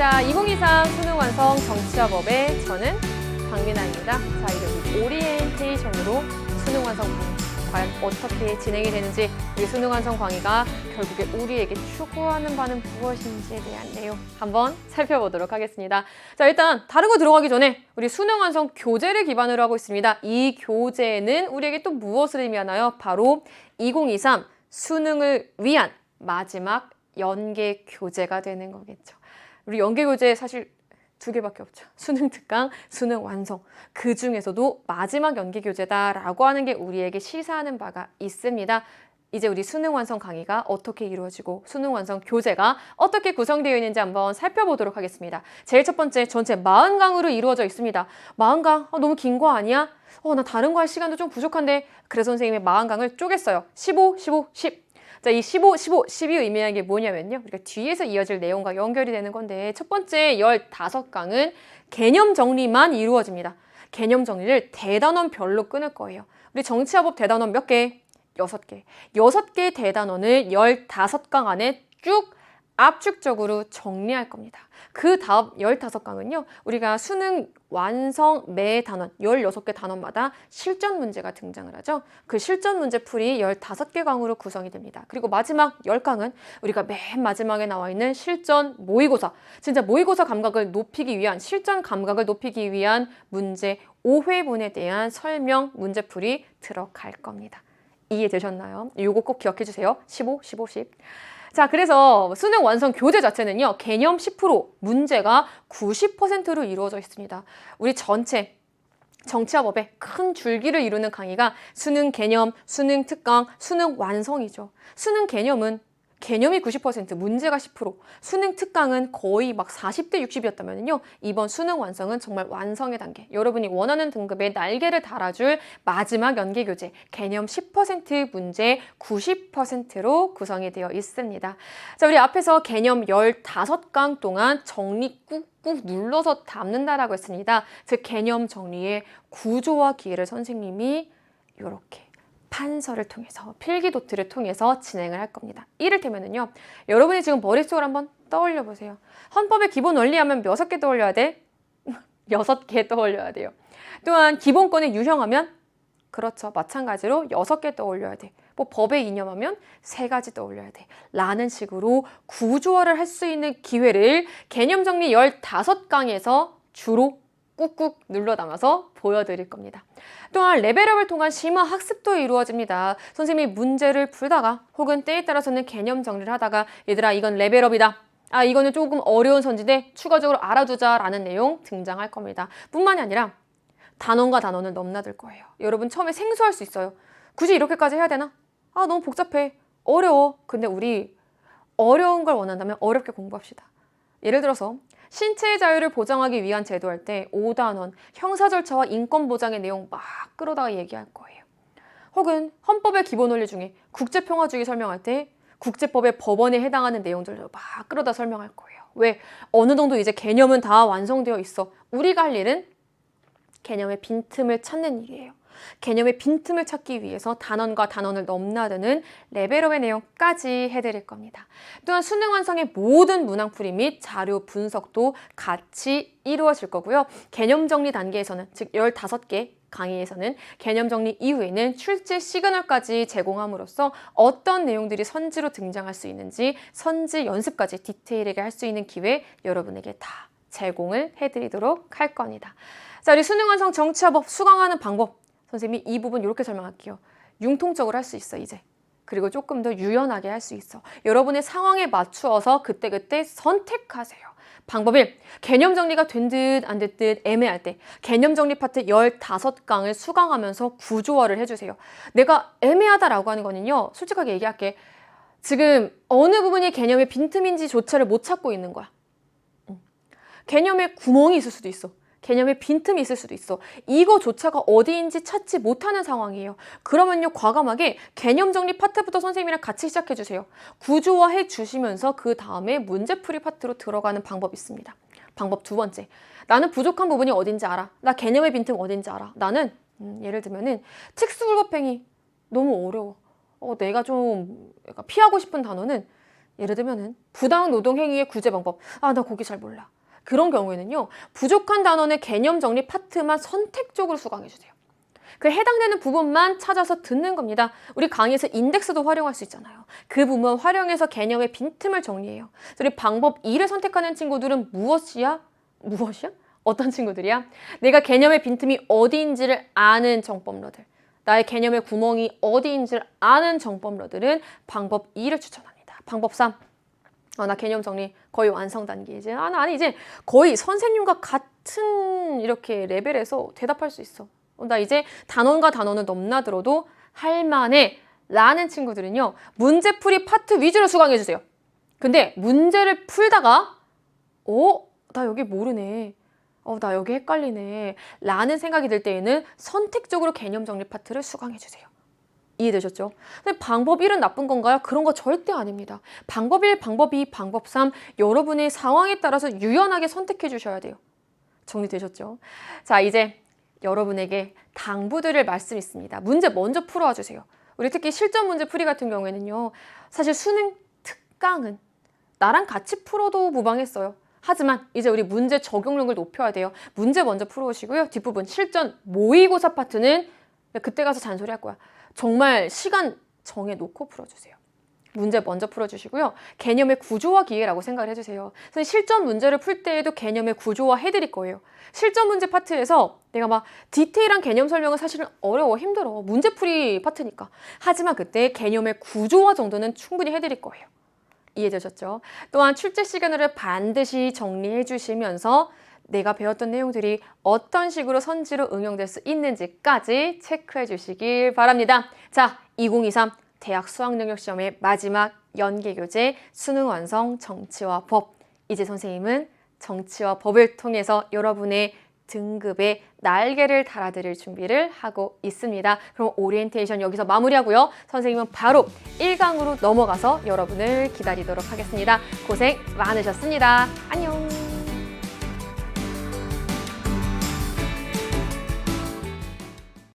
자, 2023 수능 완성 정치화법의 저는 박민아입니다. 자, 이제 우리 오리엔테이션으로 수능 완성 강의 과연 어떻게 진행이 되는지, 우리 수능 완성 강의가 결국에 우리에게 추구하는 바는 무엇인지에 대한 내용 한번 살펴보도록 하겠습니다. 자, 일단 다른 거 들어가기 전에 우리 수능 완성 교재를 기반으로 하고 있습니다. 이 교재는 우리에게 또 무엇을 의미하나요? 바로 2023 수능을 위한 마지막 연계 교재가 되는 거겠죠. 우리 연계 교재 사실 두 개밖에 없죠. 수능 특강, 수능 완성. 그 중에서도 마지막 연계 교재다라고 하는 게 우리에게 시사하는 바가 있습니다. 이제 우리 수능 완성 강의가 어떻게 이루어지고 수능 완성 교재가 어떻게 구성되어 있는지 한번 살펴보도록 하겠습니다. 제일 첫 번째, 전체 40강으로 이루어져 있습니다. 40강? 너무 긴 거 아니야? 나 다른 거 할 시간도 좀 부족한데. 그래서 선생님이 40강을 쪼갰어요. 15, 15, 10. 자, 이 15, 15, 12의 의미하는 게 뭐냐면요. 우리가 뒤에서 이어질 내용과 연결이 되는 건데, 첫 번째 15강은 개념 정리만 이루어집니다. 개념 정리를 대단원별로 끊을 거예요. 우리 정치화법 대단원 몇 개? 6개. 6개의 대단원을 15강 안에 쭉 압축적으로 정리할 겁니다. 그 다음 15강은요. 우리가 수능 완성 매 단원 16개 단원마다 실전 문제가 등장을 하죠. 그 실전 문제 풀이 15개 강으로 구성이 됩니다. 그리고 마지막 10강은 우리가 맨 마지막에 나와 있는 실전 모의고사. 진짜 모의고사 감각을 높이기 위한, 실전 감각을 높이기 위한 문제 5회분에 대한 설명 문제풀이 들어갈 겁니다. 이해되셨나요? 이거 꼭 기억해 주세요. 15, 15, 10. 자, 그래서 수능 완성 교재 자체는요, 개념 10%, 문제가 90%로 이루어져 있습니다. 우리 전체 정치화법의 큰 줄기를 이루는 강의가 수능 개념, 수능 특강, 수능 완성이죠. 수능 개념은 개념이 90%, 문제가 10%, 수능 특강은 거의 막 40대 60이었다면요. 이번 수능 완성은 정말 완성의 단계. 여러분이 원하는 등급의 날개를 달아줄 마지막 연계 교재, 개념 10%, 문제 90%로 구성이 되어 있습니다. 자, 우리 앞에서 개념 15강 동안 정리 꾹꾹 눌러서 담는다라고 했습니다. 즉, 개념 정리의 구조와 기회를 선생님이 이렇게 판서를 통해서, 필기도트를 통해서 진행을 할 겁니다. 이를테면은요, 여러분이 지금 머릿속으로 한번 떠올려 보세요. 헌법의 기본 원리 하면 몇 개 떠올려야 돼? 6개 떠올려야 돼요. 또한 기본권의 유형하면, 그렇죠, 마찬가지로 6개 떠올려야 돼. 뭐 법의 이념하면 3가지 떠올려야 돼. 라는 식으로 구조화를 할 수 있는 기회를 개념 정리 15강에서 주로 꾹꾹 눌러 담아서 보여드릴 겁니다. 또한 레벨업을 통한 심화 학습도 이루어집니다. 선생님이 문제를 풀다가 혹은 때에 따라서는 개념 정리를 하다가, 얘들아 이건 레벨업이다. 이거는 조금 어려운 선지대 추가적으로 알아두자라는 내용 등장할 겁니다. 뿐만이 아니라 단원과 단원을 넘나들 거예요. 여러분 처음에 생소할 수 있어요. 굳이 이렇게까지 해야 되나? 너무 복잡해. 어려워. 근데 우리 어려운 걸 원한다면 어렵게 공부합시다. 예를 들어서 신체의 자유를 보장하기 위한 제도할 때 5단원 형사 절차와 인권 보장의 내용 막 끌어다가 얘기할 거예요. 혹은 헌법의 기본 원리 중에 국제평화주의 설명할 때 국제법의 법원에 해당하는 내용들을 막 끌어다 설명할 거예요. 왜? 어느 정도 이제 개념은 다 완성되어 있어. 우리가 할 일은 개념의 빈틈을 찾는 일이에요. 개념의 빈틈을 찾기 위해서 단원과 단원을 넘나드는 레벨업의 내용까지 해드릴 겁니다. 또한 수능 완성의 모든 문항풀이 및 자료 분석도 같이 이루어질 거고요. 개념 정리 단계에서는, 즉 15개 강의에서는 개념 정리 이후에는 출제 시그널까지 제공함으로써 어떤 내용들이 선지로 등장할 수 있는지 선지 연습까지 디테일하게 할 수 있는 기회 여러분에게 다 제공을 해드리도록 할 겁니다. 자, 우리 수능 완성 정치화법 수강하는 방법, 선생님이 이 부분 이렇게 설명할게요. 융통적으로 할 수 있어, 이제. 그리고 조금 더 유연하게 할 수 있어. 여러분의 상황에 맞추어서 그때그때 선택하세요. 방법 1. 개념 정리가 된 듯 안 된 듯 애매할 때 개념 정리 파트 15강을 수강하면서 구조화를 해주세요. 내가 애매하다라고 하는 거는요, 솔직하게 얘기할게. 지금 어느 부분이 개념의 빈틈인지조차를 못 찾고 있는 거야. 개념에 구멍이 있을 수도 있어. 개념에 빈틈이 있을 수도 있어. 이거조차가 어디인지 찾지 못하는 상황이에요. 그러면요, 과감하게 개념 정리 파트부터 선생님이랑 같이 시작해 주세요. 구조화해 주시면서 그 다음에 문제풀이 파트로 들어가는 방법이 있습니다. 방법 두 번째. 나는 부족한 부분이 어딘지 알아. 나 개념의 빈틈 어딘지 알아. 나는 예를 들면은 특수불법행위 너무 어려워. 내가 좀 피하고 싶은 단어는, 예를 들면은 부당 노동행위의 구제 방법. 나 거기 잘 몰라. 그런 경우에는요, 부족한 단원의 개념 정리 파트만 선택적으로 수강해주세요. 그 해당되는 부분만 찾아서 듣는 겁니다. 우리 강의에서 인덱스도 활용할 수 있잖아요. 그 부분 활용해서 개념의 빈틈을 정리해요. 우리 방법 2를 선택하는 친구들은 무엇이야? 어떤 친구들이야? 내가 개념의 빈틈이 어디인지를 아는 정법러들, 나의 개념의 구멍이 어디인지를 아는 정법러들은 방법 2를 추천합니다. 방법 3. 나 개념 정리 거의 완성 단계이지. 아니 이제 거의 선생님과 같은 이렇게 레벨에서 대답할 수 있어. 나 이제 단원과 단원을 넘나들어도 할만해 라는 친구들은요, 문제풀이 파트 위주로 수강해주세요. 근데 문제를 풀다가 나 여기 모르네, 나 여기 헷갈리네 라는 생각이 들 때에는 선택적으로 개념 정리 파트를 수강해주세요. 이해되셨죠? 근데 방법 1은 나쁜 건가요? 그런 거 절대 아닙니다. 방법 1, 방법 2, 방법 3 여러분의 상황에 따라서 유연하게 선택해 주셔야 돼요. 정리되셨죠? 자, 이제 여러분에게 당부드릴 말씀이 있습니다. 문제 먼저 풀어와 주세요. 우리 특히 실전 문제 풀이 같은 경우에는요, 사실 수능 특강은 나랑 같이 풀어도 무방했어요. 하지만 이제 우리 문제 적용력을 높여야 돼요. 문제 먼저 풀어오시고요. 뒷부분 실전 모의고사 파트는 그때 가서 잔소리할 거야. 정말 시간 정해놓고 풀어주세요. 문제 먼저 풀어주시고요. 개념의 구조화 기회라고 생각을 해주세요. 실전 문제를 풀 때에도 개념의 구조화 해드릴 거예요. 실전 문제 파트에서 내가 막 디테일한 개념 설명은 사실은 어려워, 힘들어. 문제풀이 파트니까. 하지만 그때 개념의 구조화 정도는 충분히 해드릴 거예요. 이해되셨죠? 또한 출제 시간을 반드시 정리해 주시면서 내가 배웠던 내용들이 어떤 식으로 선지로 응용될 수 있는지까지 체크해 주시길 바랍니다. 자, 2023 대학 수학능력시험의 마지막 연계교재 수능 완성 정치와 법. 이제 선생님은 정치와 법을 통해서 여러분의 등급에 날개를 달아드릴 준비를 하고 있습니다. 그럼 오리엔테이션 여기서 마무리하고요. 선생님은 바로 1강으로 넘어가서 여러분을 기다리도록 하겠습니다. 고생 많으셨습니다. 안녕.